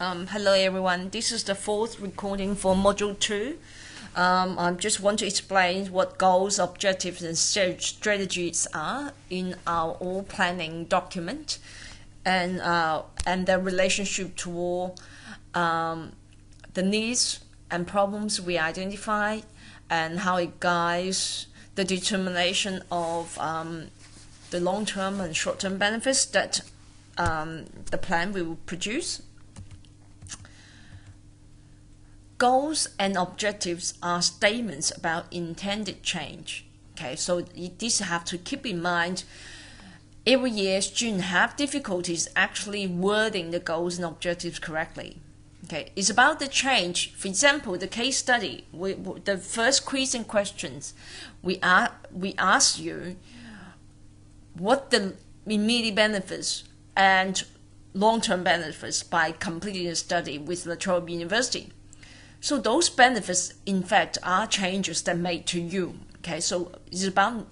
Hello everyone, this is the fourth recording for Module 2. I just want to explain what goals, objectives and strategies are in our all planning document and their relationship toward the needs and problems we identify and how it guides the determination of the long-term and short-term benefits that the plan will produce. Goals and objectives are statements about intended change. Okay, so this have to keep in mind. Every year, students have difficulties actually wording the goals and objectives correctly. Okay, it's about the change. For example, the case study, the first quiz and questions, we ask you what the immediate benefits and long-term benefits by completing a study with La Trobe University. So those benefits, in fact, are changes that made to you. Okay, so it's about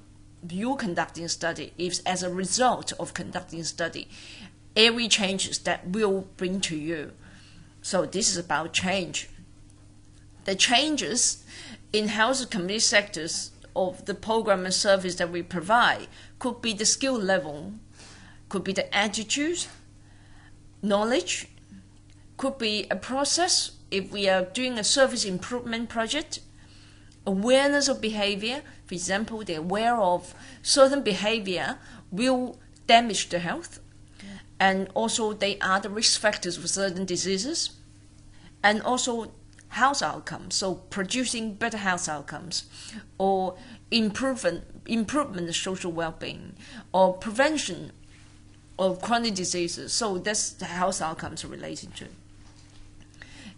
you conducting a study. If as a result of conducting a study, every changes that will bring to you. So this is about change. The changes in health and community sectors of the program and service that we provide could be the skill level, could be the attitudes, knowledge, could be a process. If we are doing a service improvement project, awareness of behavior, for example, they're aware of certain behavior will damage the health, and also they are the risk factors for certain diseases, and also health outcomes, so producing better health outcomes, or improvement of social well-being, or prevention of chronic diseases. So that's the health outcomes related to.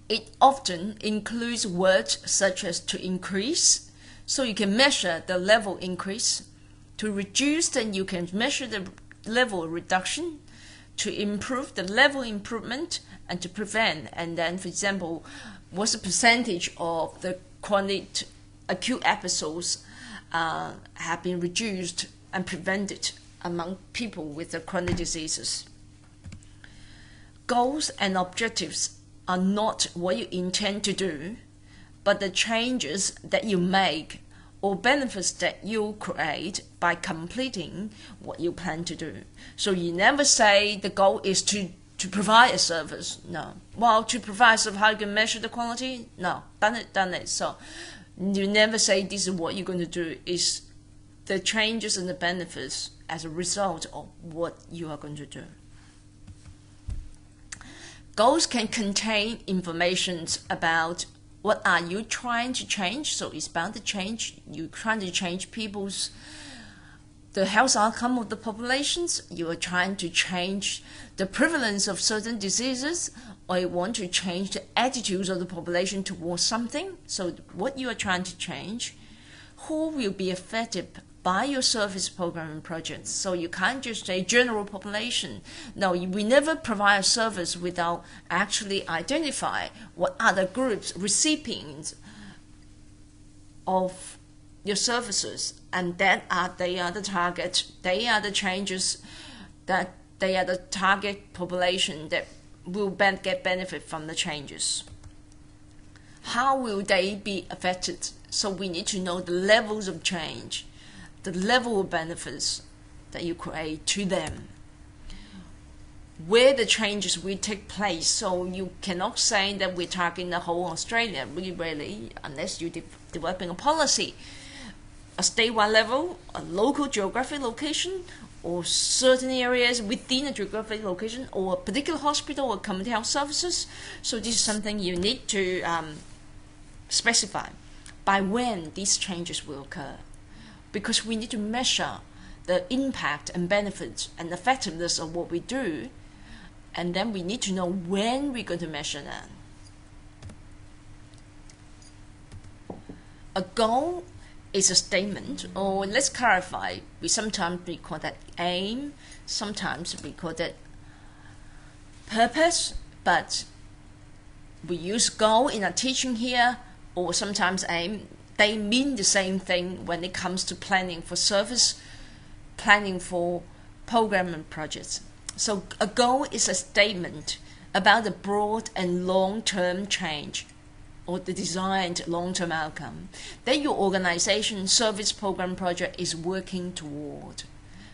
It often includes words such as to increase, so you can measure the level increase, to reduce, then you can measure the level reduction, to improve the level improvement, and to prevent. And then, for example, what's the percentage of the chronic acute episodes have been reduced and prevented among people with the chronic diseases. Goals and objectives are not what you intend to do, but the changes that you make or benefits that you create by completing what you plan to do. So you never say the goal is to provide a service. No. Well, to provide a service, how you can measure the quality? No. Done it. So you never say this is what you're going to do. It's the changes and the benefits as a result of what you are going to do. Goals can contain information about what are you trying to change. So it's about the change. You're trying to change the health outcome of the populations. You are trying to change the prevalence of certain diseases, or you want to change the attitudes of the population towards something. So what you are trying to change, who will be affected by your service program and projects. So you can't just say general population. No, we never provide a service without actually identify what are the groups, recipients of your services, and they are the target. They are the changes that they are the target population that will get benefit from the changes. How will they be affected? So we need to know the levels of change, the level of benefits that you create to them, where the changes will take place. So you cannot say that we're targeting the whole Australia, really, unless you're developing a policy, a statewide level, a local geographic location, or certain areas within a geographic location, or a particular hospital or community health services. So this is something you need to specify by when these changes will occur, because we need to measure the impact and benefits and effectiveness of what we do, and then we need to know when we're going to measure that. A goal is a statement, or let's clarify, sometimes we call that aim, sometimes we call that purpose, but we use goal in our teaching here, or sometimes aim. They mean the same thing when it comes to planning for service, planning for program and projects. So a goal is a statement about the broad and long-term change or the desired long-term outcome that your organization, service, program, project is working toward.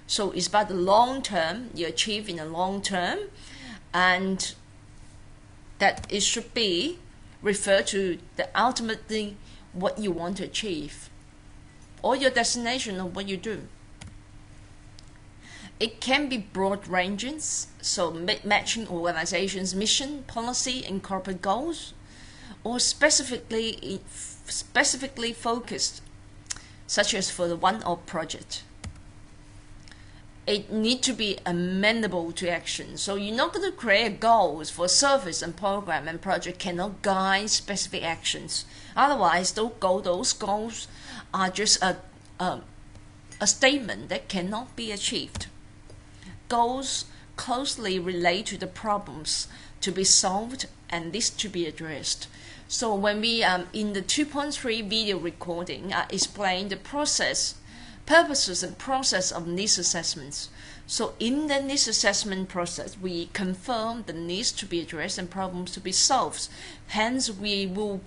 So it's about the long term, you achieve in the long term, and that it should be referred to the ultimately what you want to achieve or your destination of what you do. It can be broad ranging, so matching organization's mission, policy, and corporate goals, or specifically focused, such as for the one-off project. It needs to be amendable to action. So you're not going to create goals for service and program and project cannot guide specific actions. Otherwise, those goals are just a statement that cannot be achieved. Goals closely relate to the problems to be solved and this to be addressed. So when we in the 2.3 video recording, I explained the purposes and process of needs assessments. So in the needs assessment process, we confirm the needs to be addressed and problems to be solved. Hence, we will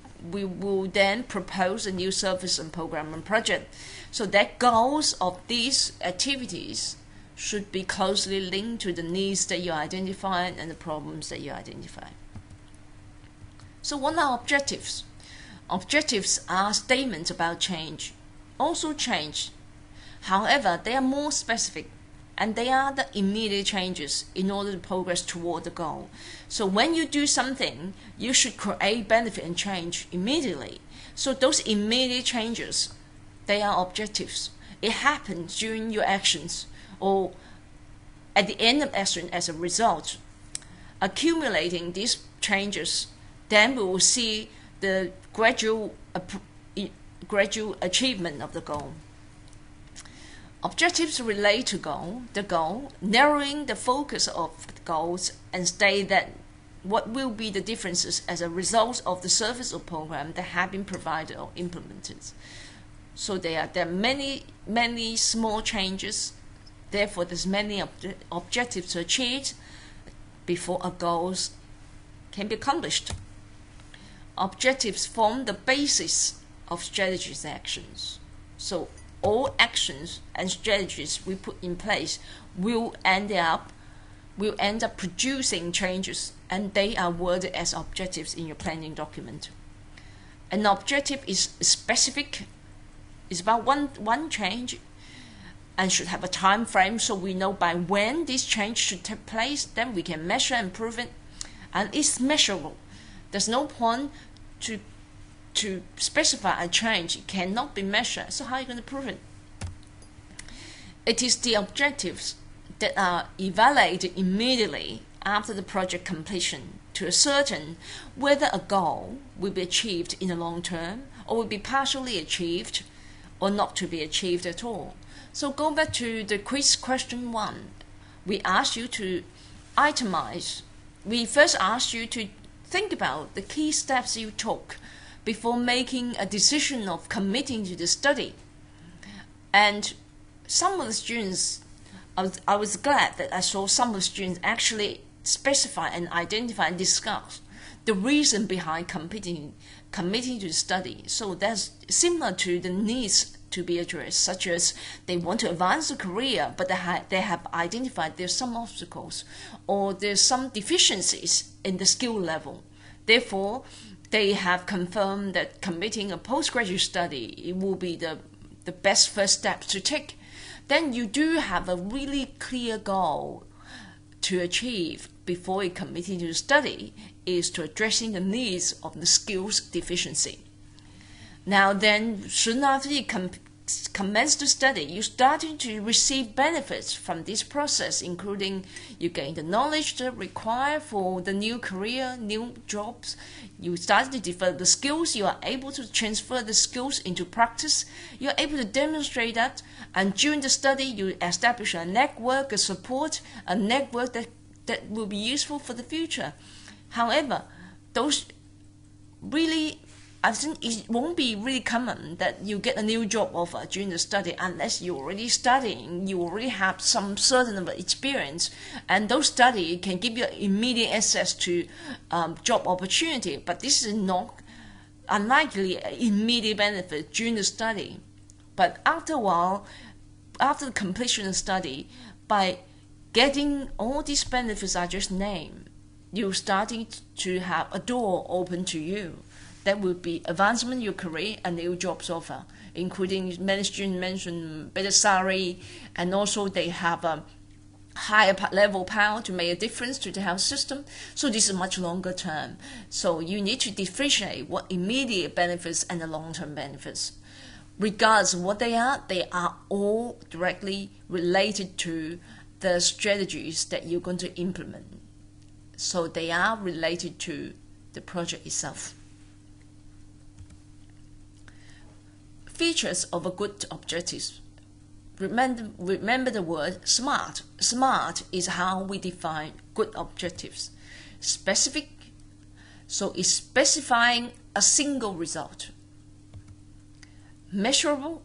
then propose a new service and program and project. So that goals of these activities should be closely linked to the needs that you identify and the problems that you identify. So what are objectives? Objectives are statements about change. Also change. However, they are more specific and they are the immediate changes in order to progress toward the goal. So when you do something, you should create benefit and change immediately. So those immediate changes, they are objectives. It happens during your actions or at the end of action as a result. Accumulating these changes, then we will see the gradual achievement of the goal. Objectives relate to the goal, narrowing the focus of the goals and state that what will be the differences as a result of the service or program that have been provided or implemented. So there are many small changes. Therefore, there's many objectives to achieve before a goal can be accomplished. Objectives form the basis of strategies and actions. So all actions and strategies we put in place will end up producing changes, and they are worded as objectives in your planning document. An objective is specific, is about one change, and should have a time frame so we know by when this change should take place. Then we can measure and prove it, and it's measurable. There's no point to specify a change. It cannot be measured. So how are you going to prove it? It is the objectives that are evaluated immediately after the project completion to ascertain whether a goal will be achieved in the long term or will be partially achieved or not to be achieved at all. So go back to the quiz question 1. We asked you to itemize. We first asked you to think about the key steps you took before making a decision of committing to the study. And some of the students, I was glad that I saw some of the students actually specify and identify and discuss the reason behind committing to the study. So that's similar to the needs to be addressed, such as they want to advance a career, but they have identified there's some obstacles or there's some deficiencies in the skill level. Therefore, they have confirmed that committing a postgraduate study, it will be the best first step to take. Then you do have a really clear goal to achieve before you committing to the study, is to addressing the needs of the skills deficiency. Now then, soon after you commence to study, you started to receive benefits from this process, including you gain the knowledge that required for the new career, new jobs. You started to develop the skills. You are able to transfer the skills into practice. You are able to demonstrate that. And during the study, you establish a network, a support, a network that will be useful for the future. However, those really I think it won't be really common that you get a new job offer during the study unless you're already studying, you already have some certain experience, and those study can give you immediate access to job opportunity. But this is not unlikely immediate benefit during the study. But after a while, after the completion of the study, by getting all these benefits I just named, you're starting to have a door open to you. That will be advancement in your career and new jobs offer, including many students mentioned better salary, and also they have a higher level power to make a difference to the health system. So this is much longer term. So you need to differentiate what immediate benefits and the long-term benefits. Regardless of what they are all directly related to the strategies that you're going to implement. So they are related to the project itself. Features of a good objectives. Remember the word SMART. SMART is how we define good objectives. Specific, so it's specifying a single result. Measurable,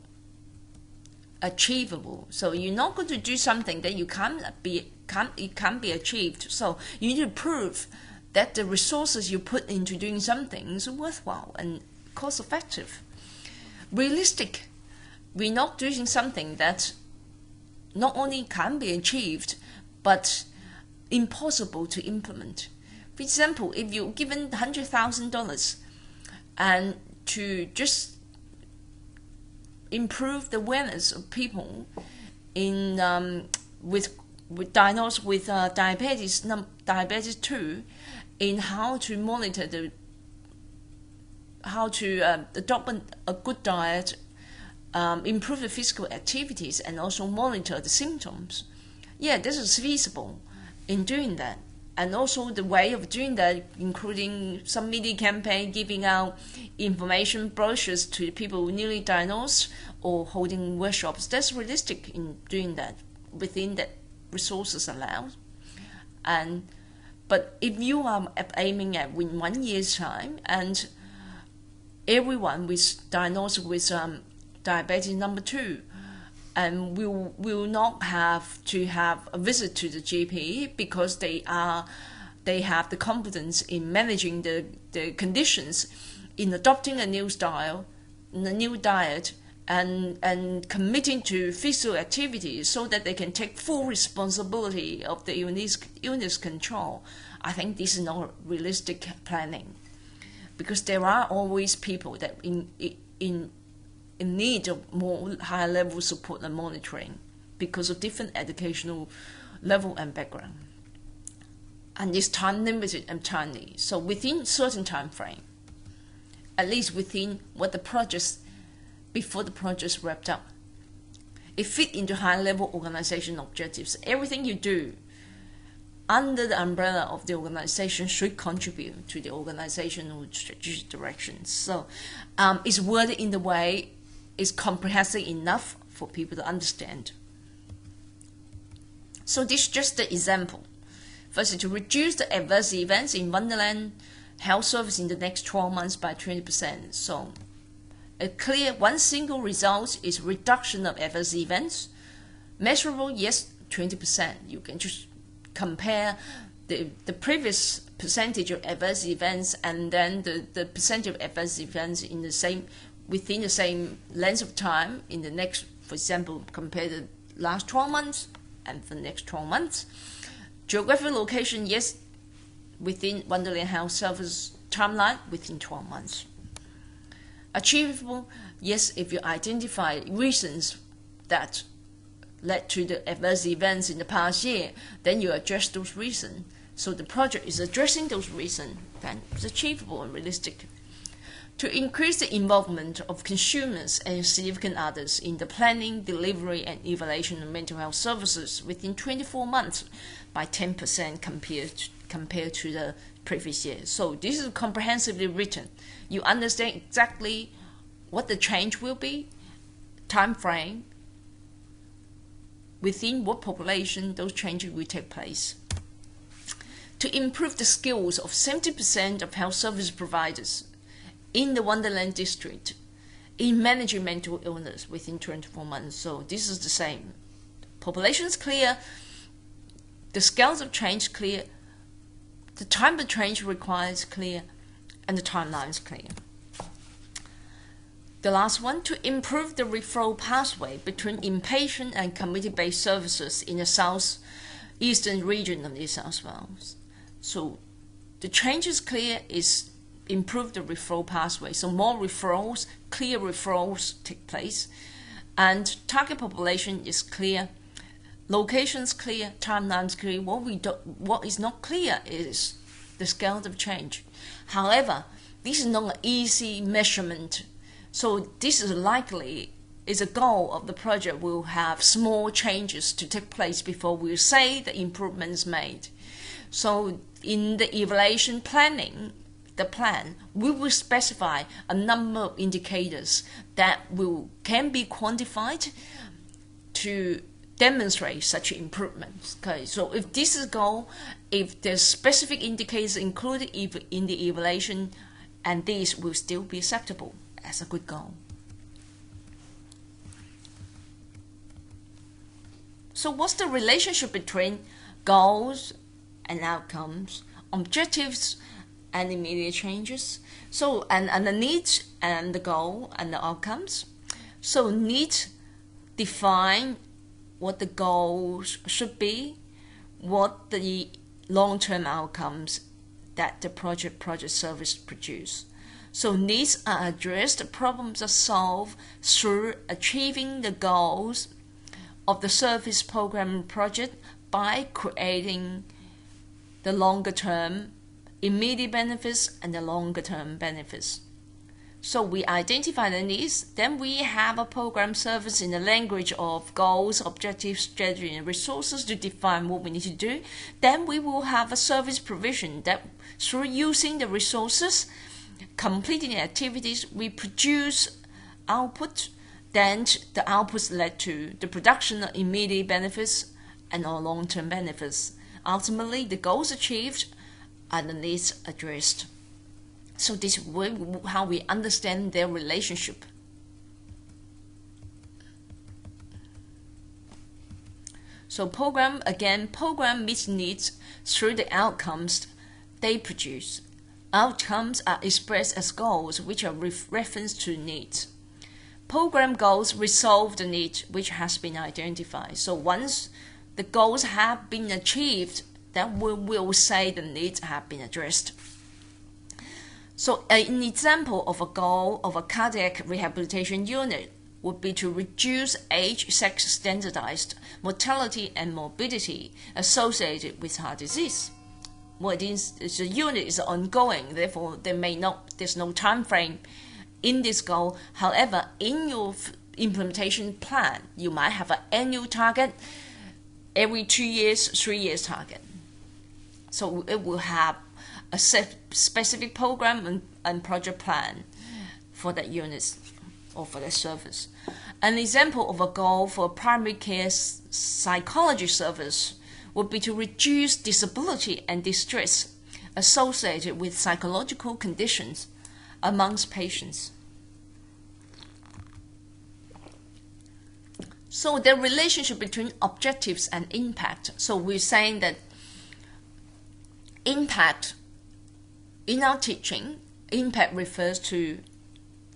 achievable. So you're not going to do something that it can't be achieved. So you need to prove that the resources you put into doing something is worthwhile and cost effective. Realistic. We're not doing something that not only can be achieved, but impossible to implement. For example, if you're given $100,000 and to just improve the awareness of people in diagnosed with diabetes 2, in how to monitor adopt a good diet, improve the physical activities, and also monitor the symptoms. Yeah, this is feasible in doing that. And also the way of doing that, including some media campaign, giving out information brochures to people newly diagnosed or holding workshops. That's realistic in doing that within that resources allowed. But if you are aiming at in 1 year's time, and everyone diagnosed with diabetes number 2, and will not have to have a visit to the GP because they have the confidence in managing the conditions, in adopting a new style, a new diet, and committing to physical activities so that they can take full responsibility of the illness control. I think this is not realistic planning, because there are always people that in need of more higher level support and monitoring because of different educational level and background. And it's time limited and timely. So within certain time frame, at least within what the project, before the project's wrapped up, it fit into high level organization objectives. Everything you do under the umbrella of the organization should contribute to the organizational strategic directions. So it's worded in the way is comprehensive enough for people to understand. So this is just the example. First, to reduce the adverse events in Wonderland Health Service in the next 12 months by 20%. So a clear one single result is reduction of adverse events. Measurable, yes, 20%. You can just compare the previous percentage of adverse events and then the percentage of adverse events in the same within the same length of time in the next, for example, compare the last 12 months and for the next 12 months. Geographic location, yes, within Wonderland Health Service timeline within 12 months. Achievable, yes, if you identify reasons that led to the adverse events in the past year, then you address those reasons. So the project is addressing those reasons, then it's achievable and realistic. To increase the involvement of consumers and significant others in the planning, delivery, and evaluation of mental health services within 24 months by 10% compared to the previous year. So this is comprehensively written. You understand exactly what the change will be, time frame, within what population those changes will take place. To improve the skills of 70% of health service providers in the Wonderland district in managing mental illness within 24 months. So this is the same. Population is clear, the scales of change clear, the time of change required is clear, and the timeline is clear. The last one, to improve the referral pathway between inpatient and community-based services in the southeastern region of New South Wales. So the change is clear is improve the referral pathway. So more referrals, clear referrals take place, and target population is clear, locations clear, timelines clear. What is not clear is the scale of change. However, this is not an easy measurement. So this is likely is a goal of the project. Will have small changes to take place before we say the improvements made. So in the evaluation planning, the plan, we will specify a number of indicators that can be quantified to demonstrate such improvements. Okay, so if this is a goal, if there's specific indicators included in the evaluation, and these will still be acceptable as a good goal. So what's the relationship between goals and outcomes, objectives and immediate changes? So and the needs and the goal and the outcomes. So needs define what the goals should be, what the long-term outcomes that the project service produce. So needs are addressed, problems are solved through achieving the goals of the service program project by creating the longer-term immediate benefits and the longer-term benefits. So we identify the needs, then we have a program service in the language of goals, objectives, strategy, and resources to define what we need to do. Then we will have a service provision that through using the resources, completing the activities, we produce output. Then the outputs led to the production of immediate benefits and our long-term benefits. Ultimately, the goals achieved and the needs addressed. So this is how we understand their relationship. So program meets needs through the outcomes they produce. Outcomes are expressed as goals, which are reference to needs. Program goals resolve the need which has been identified. So once the goals have been achieved, then we will say the needs have been addressed. So an example of a goal of a cardiac rehabilitation unit would be to reduce age, sex, standardized mortality and morbidity associated with heart disease. Well, the unit is ongoing, therefore there's no time frame in this goal. However, in your implementation plan, you might have an annual target, every 2 years, 3 years target. So it will have a specific program and project plan for that unit or for that service. An example of a goal for a primary care psychology service would be to reduce disability and distress associated with psychological conditions amongst patients. So the relationship between objectives and impact. So we're saying that impact, in our teaching, impact refers to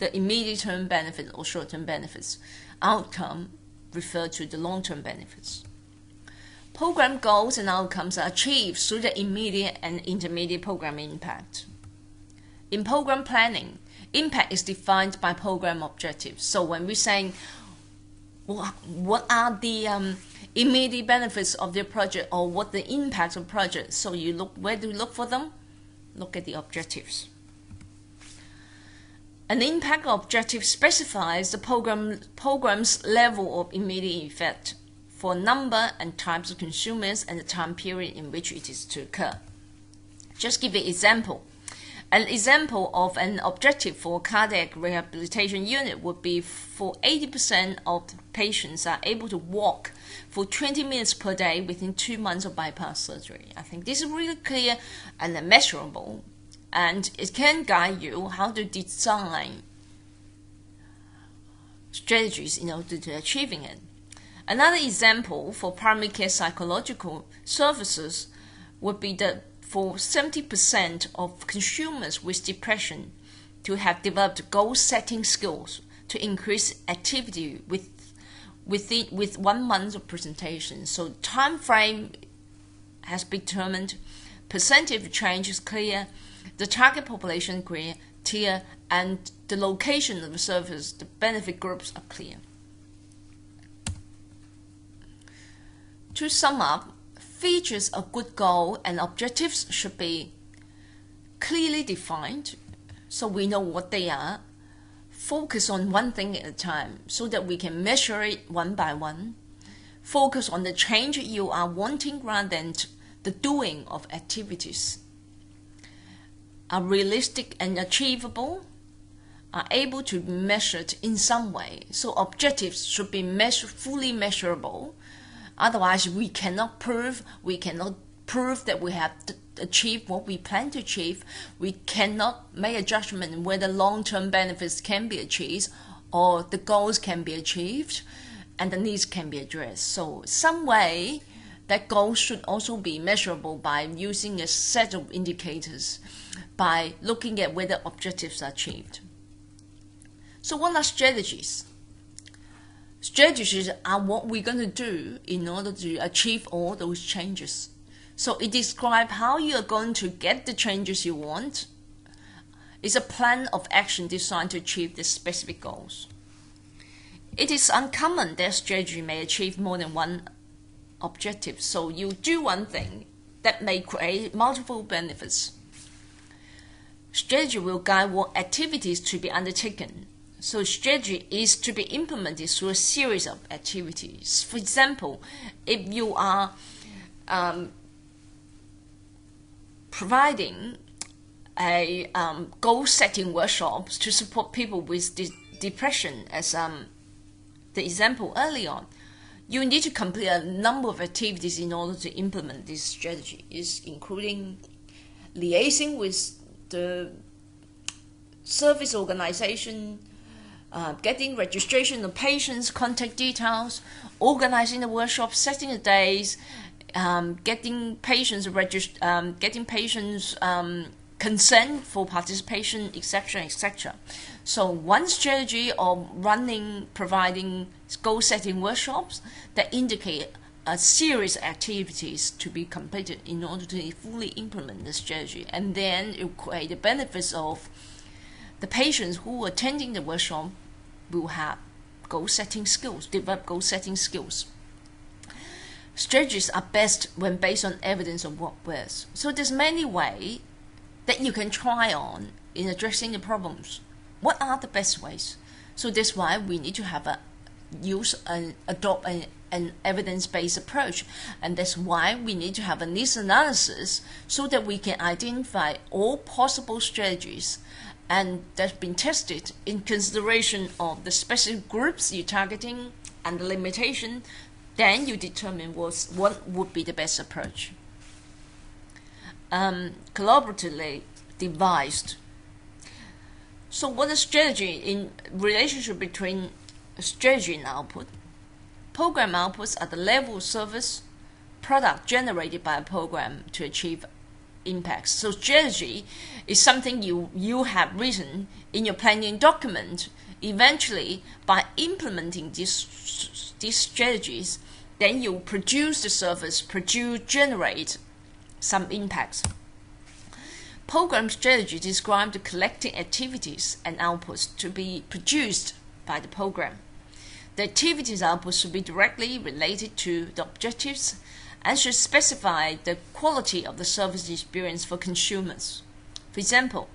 the immediate term benefit or short-term benefits. Outcome refer to the long-term benefits. Program goals and outcomes are achieved through the immediate and intermediate program impact. In program planning, impact is defined by program objectives. So when we're saying what are the immediate benefits of the project or what the impact of the project, so where do you look for them? Look at the objectives. An impact objective specifies the program's level of immediate effect for number and types of consumers and the time period in which it is to occur. Just give an example. An example of an objective for a cardiac rehabilitation unit would be for 80% of patients are able to walk for 20 minutes per day within 2 months of bypass surgery. I think this is really clear and measurable. and it can guide you how to design strategies in order to achieving it. Another example for primary care psychological services would be that for 70% of consumers with depression to have developed goal-setting skills to increase activity with 1 month of presentation. So time frame has been determined, percentage of change is clear, the target population clear, and the location of the service, the benefit groups are clear. To sum up, features of good goal and objectives should be clearly defined so we know what they are. Focus on one thing at a time so that we can measure it one by one. Focus on the change you are wanting rather than the doing of activities. Are realistic and achievable, are able to be measured in some way. So objectives should be fully measurable. Otherwise, we cannot prove that we have achieved what we plan to achieve. We cannot make a judgment whether long-term benefits can be achieved or the goals can be achieved and the needs can be addressed. So some way that goals should also be measurable by using a set of indicators, by looking at whether objectives are achieved. So what are strategies? Strategies are what we're going to do in order to achieve all those changes. So it describes how you are going to get the changes you want. It's a plan of action designed to achieve the specific goals. It is uncommon that strategy may achieve more than one objective. So you do one thing that may create multiple benefits. Strategy will guide what activities to be undertaken. So strategy is to be implemented through a series of activities. For example, if you are providing a goal-setting workshops to support people with depression, as the example earlier on, you need to complete a number of activities in order to implement this strategy, including liaising with the service organization, getting registration of patients, contact details, organizing the workshop, setting the days, getting patients consent for participation, etc., etc. So one strategy of providing goal-setting workshops that indicate a series of activities to be completed in order to fully implement the strategy, and then it will create the benefits of the patients who are attending the workshop will have goal-setting skills, develop goal-setting skills. Strategies are best when based on evidence of what works. So there's many ways that you can try on in addressing the problems. What are the best ways? So that's why we need to have adopt an evidence-based approach, and that's why we need to have a needs analysis so that we can identify all possible strategies and that's been tested in consideration of the specific groups you're targeting and the limitation. Then you determine what would be the best approach. Collaboratively devised. So what is strategy in relationship between strategy and output? Program outputs are the level of service product generated by a program to achieve impacts. So strategy is something you have written in your planning document. Eventually, by implementing these strategies, then you produce the service, generate some impacts. Program strategy describes the collecting activities and outputs to be produced by the program. The activities outputs should be directly related to the objectives and should specify the quality of the service experience for consumers. For example,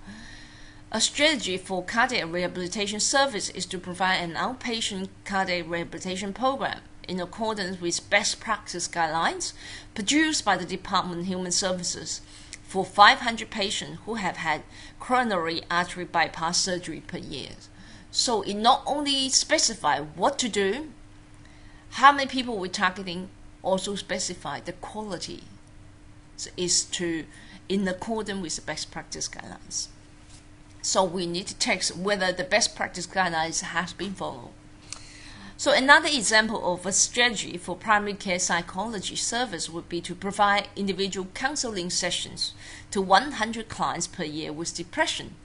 a strategy for cardiac rehabilitation service is to provide an outpatient cardiac rehabilitation program in accordance with best practice guidelines produced by the Department of Human Services for 500 patients who have had coronary artery bypass surgery per year. So it not only specifies what to do, how many people we're targeting, also specify the quality. So is to in accordance with the best practice guidelines. So we need to test whether the best practice guidelines have been followed. So another example of a strategy for primary care psychology service would be to provide individual counseling sessions to 100 clients per year with depression.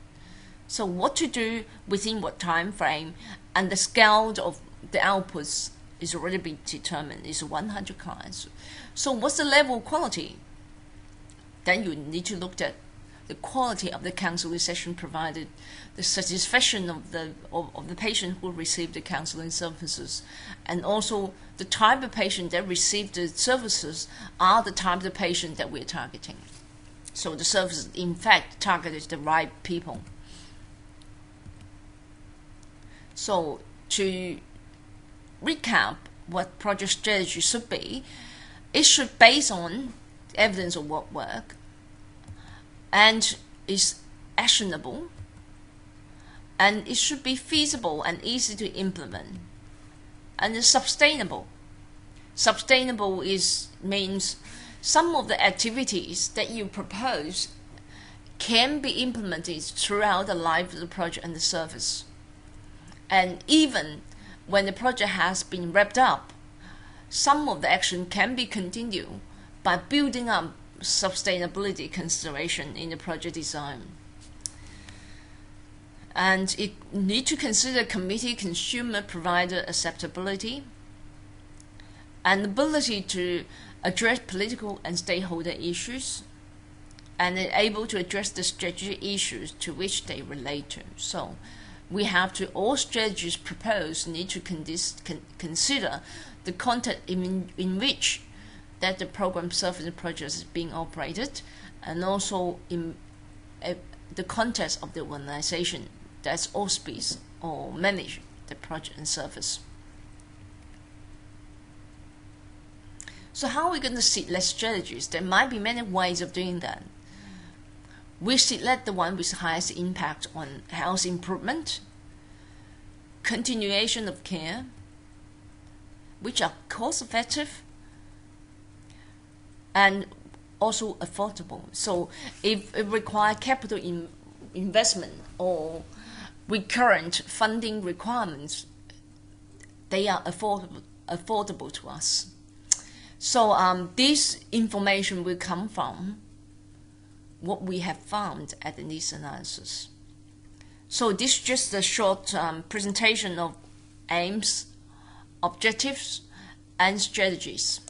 So what to do within what time frame, and the scale of the outputs is already been determined. It's 100 clients. So what's the level of quality? Then you need to look at the quality of the counseling session provided, the satisfaction of the patient who received the counseling services, and also the type of patient that received the services are the type of patient that we're targeting. So the services, in fact, targeted the right people. So to recap what project strategy should be, it should base on evidence of what work, and is actionable, and it should be feasible and easy to implement, and is sustainable. Sustainable means some of the activities that you propose can be implemented throughout the life of the project and the service. And even when the project has been wrapped up, some of the action can be continued by building up sustainability consideration in the project design. And it need to consider committee, consumer, provider acceptability, and ability to address political and stakeholder issues, and able to address the strategic issues to which they relate to. So we have to, all strategies proposed need to consider the context in which that the program service and project is being operated, and also in the context of the organization that's auspice or manage the project and service. So how are we going to select strategies? There might be many ways of doing that. We select the one with the highest impact on health improvement, continuation of care, which are cost-effective, and also affordable. So if it requires capital investment or recurrent funding requirements, they are affordable to us. So this information will come from what we have found at the needs analysis. So this is just a short presentation of aims, objectives, and strategies.